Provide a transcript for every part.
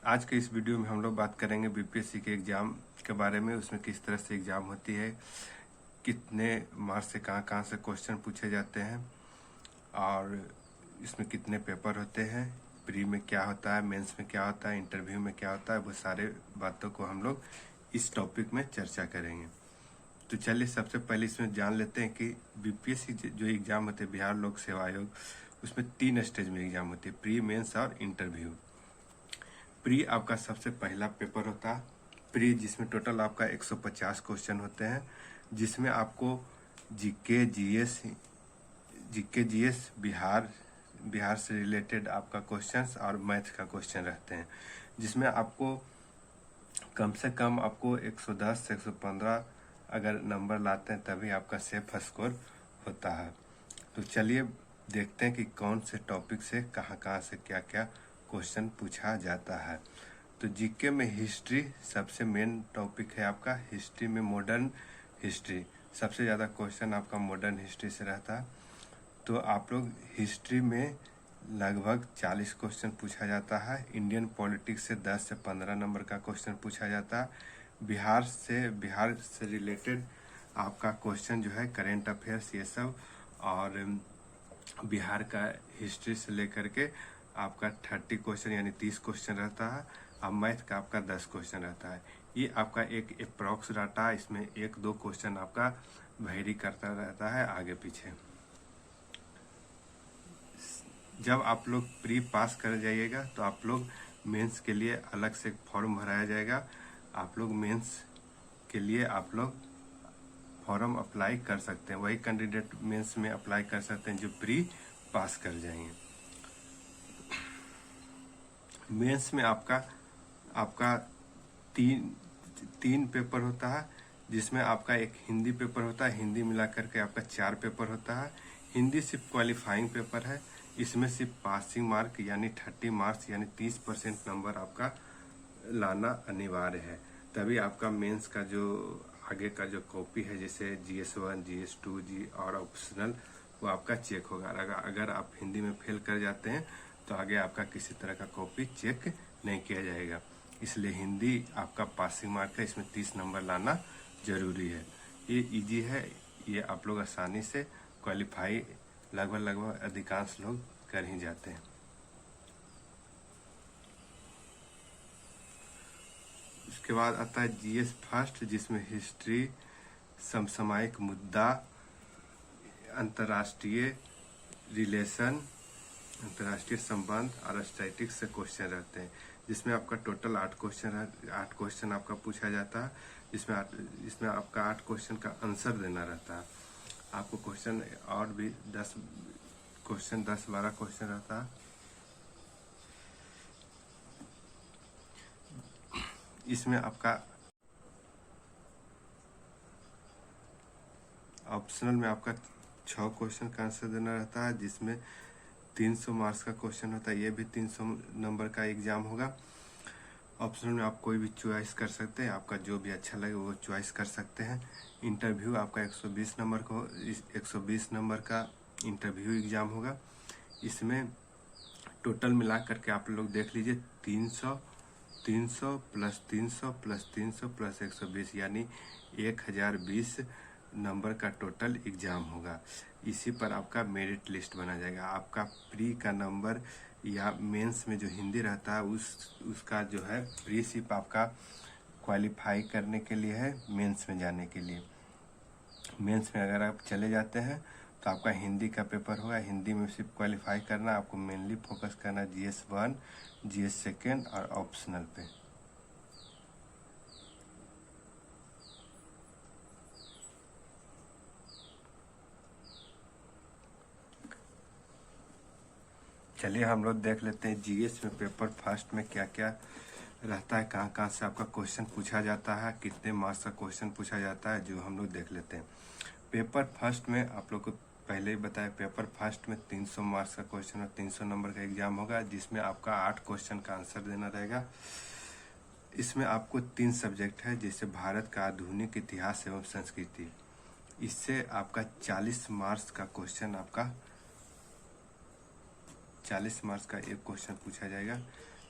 आज के इस वीडियो में हम लोग बात करेंगे बीपीएससी के एग्ज़ाम के बारे में। उसमें किस तरह से एग्ज़ाम होती है, कितने मार्क्स से कहाँ से क्वेश्चन पूछे जाते हैं और इसमें कितने पेपर होते हैं, प्री में क्या होता है, मेंस में क्या होता है, इंटरव्यू में क्या होता है, वो सारे बातों को हम लोग इस टॉपिक में चर्चा करेंगे। तो चलिए सबसे पहले इसमें जान लेते हैं कि बीपीएससी जो एग्ज़ाम होते हैं, बिहार लोक सेवा आयोग, उसमें 3 स्टेज में एग्ज़ाम होती है, प्री, मेंस और इंटरव्यू। प्री आपका सबसे पहला पेपर होता है प्री, जिसमें टोटल आपका 150 क्वेश्चन होते हैं, जिसमें आपको जीके जीएस बिहार से रिलेटेड आपका क्वेश्चंस और मैथ का क्वेश्चन रहते हैं, जिसमें आपको कम से कम आपको 110 से 115 अगर नंबर लाते हैं तभी आपका सेफ स्कोर होता है। तो चलिए देखते हैं कि कौन से टॉपिक से कहाँ से क्या क्या क्वेश्चन पूछा जाता है। तो जीके में हिस्ट्री सबसे मेन टॉपिक है आपका। हिस्ट्री में मॉडर्न हिस्ट्री सबसे ज़्यादा क्वेश्चन आपका मॉडर्न हिस्ट्री से रहता है। तो आप लोग हिस्ट्री में लगभग 40 क्वेश्चन पूछा जाता है। इंडियन पॉलिटिक्स से 10 से 15 नंबर का क्वेश्चन पूछा जाता है। बिहार से रिलेटेड आपका क्वेश्चन जो है करेंट अफेयर्स ये सब, और बिहार का हिस्ट्री से लेकर के आपका 30 क्वेश्चन यानी 30 क्वेश्चन रहता है। अब मैथ का आपका 10 क्वेश्चन रहता है। ये आपका एक अप्रॉक्स डाटा है, इसमें 1-2 क्वेश्चन आपका वेरी करता रहता है आगे पीछे। जब आप लोग प्री पास कर जाइएगा तो आप लोग मेंस के लिए अलग से फॉर्म भराया जाएगा। आप लोग मेंस के लिए आप लोग फॉर्म अप्लाई कर सकते हैं। वही कैंडिडेट मेंस में अप्लाई कर सकते हैं जो प्री पास कर जाएंगे। मेंस में आपका तीन पेपर होता है, जिसमें आपका एक हिंदी पेपर होता है। हिंदी मिला करके आपका 4 पेपर होता है। हिंदी सिर्फ क्वालिफाइंग पेपर है। इसमें सिर्फ पासिंग मार्क यानी 30 मार्क्स यानी 30% नंबर आपका लाना अनिवार्य है, तभी आपका मेंस का जो आगे का जो कॉपी है, जैसे GS1 GS2 और ऑप्शनल, वो आपका चेक होगा। अगर आप हिंदी में फेल कर जाते हैं तो आगे आपका किसी तरह का कॉपी चेक नहीं किया जाएगा। इसलिए हिंदी आपका पासिंग मार्क है, इसमें 30 नंबर लाना जरूरी है। ये इजी है, ये आप लोग आसानी से क्वालिफाई लगभग अधिकांश लोग कर ही जाते हैं। उसके बाद आता है GS फर्स्ट, जिसमें हिस्ट्री, समसामयिक मुद्दा, अंतर्राष्ट्रीय रिलेशन, अंतर्राष्ट्रीय संबंध और स्टैटिक्स से क्वेश्चन रहते हैं, जिसमें आपका टोटल 8 क्वेश्चन आपका पूछा जाता है। जिसमें आपका 8 क्वेश्चन का आंसर देना रहता है। आपको क्वेश्चन और भी 10-12 क्वेश्चन रहता है। इसमें आपका ऑप्शनल में आपका 6 क्वेश्चन का आंसर देना रहता है, जिसमें 300 मार्क्स का क्वेश्चन होता है। ये भी 300 नंबर का एग्जाम होगा। ऑप्शनल में आप कोई भी चॉइस कर सकते हैं, आपका जो भी अच्छा लगे वो चॉइस कर सकते हैं। इंटरव्यू आपका 120 नंबर का इंटरव्यू एग्जाम होगा। इसमें टोटल मिला करके आप लोग देख लीजिए 300 प्लस 300 प्लस 300 प्लस 120 यानी 1020 नंबर का टोटल एग्जाम होगा। इसी पर आपका मेरिट लिस्ट बना जाएगा। आपका प्री का नंबर या मेंस में जो हिंदी रहता है उसका जो है प्री सिर्फ आपका क्वालिफाई करने के लिए है, मेंस में जाने के लिए। मेंस में अगर आप चले जाते हैं तो आपका हिंदी का पेपर होगा। हिंदी में सिर्फ क्वालिफाई करना, आपको मेनली फोकस करना GS1 GS सेकेंड और ऑप्शनल पे। चलिए हम लोग देख लेते हैं GS में पेपर फर्स्ट में क्या क्या रहता है, कहाँ से आपका क्वेश्चन पूछा जाता है, कितने मार्क्स का क्वेश्चन पूछा जाता है, जो हम लोग देख लेते हैं। पेपर फर्स्ट में आप लोग को पहले ही बताया, पेपर फर्स्ट में 300 मार्क्स का क्वेश्चन और 300 नंबर का एग्जाम होगा, जिसमें आपका 8 क्वेश्चन का आंसर देना रहेगा। इसमें आपको 3 सब्जेक्ट है, जैसे भारत का आधुनिक इतिहास एवं संस्कृति। इससे आपका 40 मार्क्स का क्वेश्चन आपका 40 मार्क्स का एक क्वेश्चन पूछा जाएगा।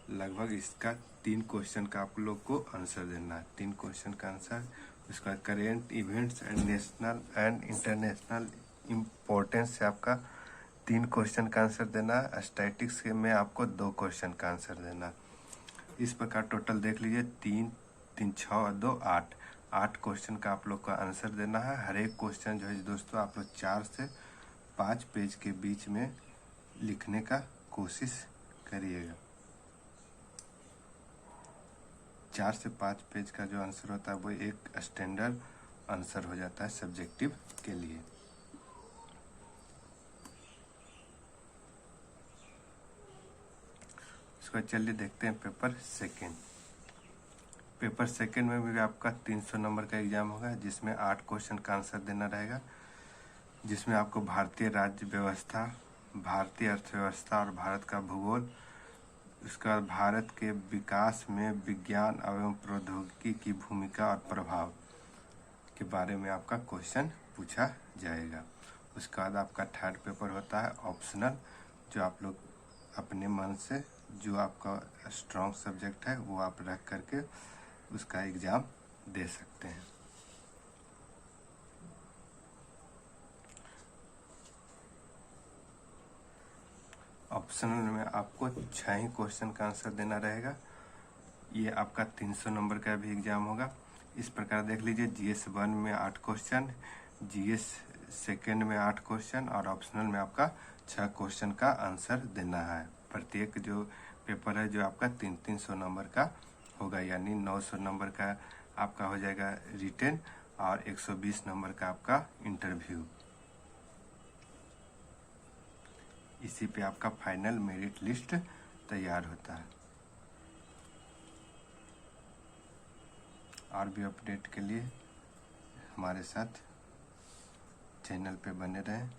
लगभग इसका 3 क्वेश्चन का आप लोग को आंसर देना है। 3 क्वेश्चन का आंसर, उसका current events and national and international importance से आपका 3 क्वेश्चन का आंसर देना है। स्टैटिक्स में आपको 2 क्वेश्चन का आंसर देना है। इस प्रकार टोटल देख लीजिए 3, 3, 6 और 2, 8 क्वेश्चन का आप लोग का आंसर देना है। हर एक क्वेश्चन जो है दोस्तों आप लोग 4 से 5 पेज के बीच में लिखने का कोशिश करिएगा। 4 से 5 पेज का जो आंसर होता है वो एक स्टैंडर्ड आंसर हो जाता है सब्जेक्टिव के लिए। इसके बाद चलिए देखते हैं पेपर सेकेंड। पेपर सेकेंड में भी आपका 300 नंबर का एग्जाम होगा, जिसमें 8 क्वेश्चन का आंसर देना रहेगा, जिसमें आपको भारतीय राज्य व्यवस्था, भारतीय अर्थव्यवस्था और भारत का भूगोल, उसका भारत के विकास में विज्ञान एवं प्रौद्योगिकी की भूमिका और प्रभाव के बारे में आपका क्वेश्चन पूछा जाएगा। उसके बाद आपका थर्ड पेपर होता है ऑप्शनल, जो आप लोग अपने मन से जो आपका स्ट्रॉन्ग सब्जेक्ट है वो आप रख करके उसका एग्ज़ाम दे सकते हैं। ऑप्शनल में आपको 6 ही क्वेश्चन का आंसर देना रहेगा। ये आपका 300 नंबर का भी एग्ज़ाम होगा। इस प्रकार देख लीजिए, GS 1 में 8 क्वेश्चन, GS सेकेंड में 8 क्वेश्चन और ऑप्शनल में आपका 6 क्वेश्चन का आंसर देना है। प्रत्येक जो पेपर है जो आपका 300 नंबर का होगा, यानी 900 नंबर का आपका हो जाएगा रिटेन और 120 नंबर का आपका इंटरव्यू। इसी पे आपका फाइनल मेरिट लिस्ट तैयार होता है। और भी अपडेट के लिए हमारे साथ चैनल पे बने रहें।